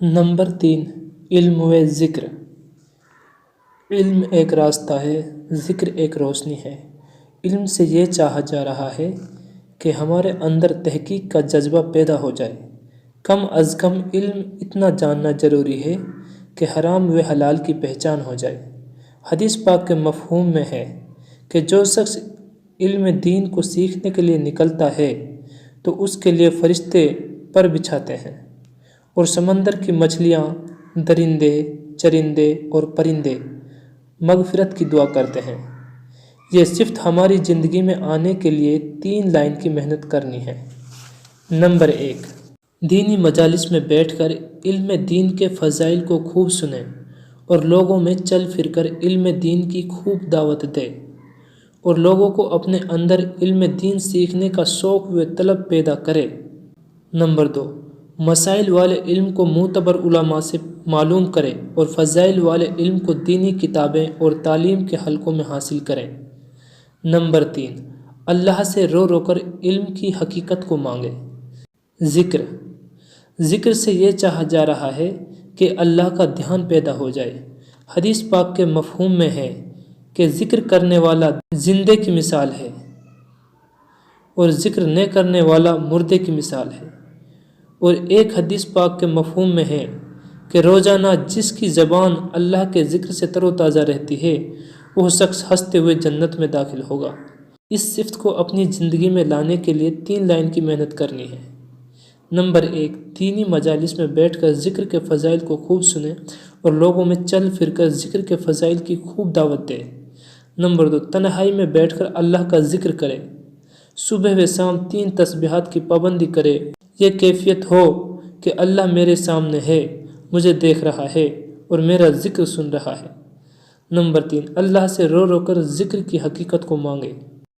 Number 3، علم و ذکر۔ علم ایک راستہ ہے، ذکر ایک روشنی ہے۔ علم سے یہ چاہا جا رہا ہے کہ ہمارے اندر تحقیق کا جذبہ پیدا ہو جائے۔ کم از کم علم اتنا جاننا ضروری ہے کہ حرام و حلال کی پہچان ہو جائے۔ حدیث پاک کے مفہوم میں ہے کہ جو شخص علم دین کو سیکھنے کے لیے نکلتا ہے تو اس کے لیے فرشتے پر بچھاتے ہیں اور سمندر کی مچھلیاں، درندے، چرندے اور پرندے مغفرت کی دعا کرتے ہیں۔ یہ صفت ہماری زندگی میں آنے کے لیے 3 لائن کی محنت کرنی ہے۔ نمبر 1، دینی مجالس میں بیٹھ کر علم دین کے فضائل کو خوب سنیں اور لوگوں میں چل پھر کر علم دین کی خوب دعوت دیں اور لوگوں کو اپنے اندر علم دین سیکھنے کا شوق و طلب پیدا کرے۔ نمبر 2، مسائل والے علم کو معتبر علماء سے معلوم کریں اور فضائل والے علم کو دینی کتابیں اور تعلیم کے حلقوں میں حاصل کریں۔ نمبر 3، اللہ سے رو رو کر علم کی حقیقت کو مانگیں۔ ذکر سے یہ چاہا جا رہا ہے کہ اللہ کا دھیان پیدا ہو جائے۔ حدیث پاک کے مفہوم میں ہے کہ ذکر کرنے والا زندے کی مثال ہے اور ذکر نہ کرنے والا مردے کی مثال ہے۔ اور ایک حدیث پاک کے مفہوم میں ہے کہ روزانہ جس کی زبان اللہ کے ذکر سے تر و تازہ رہتی ہے وہ شخص ہنستے ہوئے جنت میں داخل ہوگا۔ اس صفت کو اپنی زندگی میں لانے کے لیے 3 لائن کی محنت کرنی ہے۔ نمبر 1، دینی مجالس میں بیٹھ کر ذکر کے فضائل کو خوب سنیں اور لوگوں میں چل پھر کر ذکر کے فضائل کی خوب دعوت دیں۔ نمبر 2، تنہائی میں بیٹھ کر اللہ کا ذکر کریں۔ صبح و شام 3 تسبیحات کی پابندی کرے۔ یہ کیفیت ہو کہ اللہ میرے سامنے ہے، مجھے دیکھ رہا ہے اور میرا ذکر سن رہا ہے۔ نمبر 3، اللہ سے رو رو کر ذکر کی حقیقت کو مانگے۔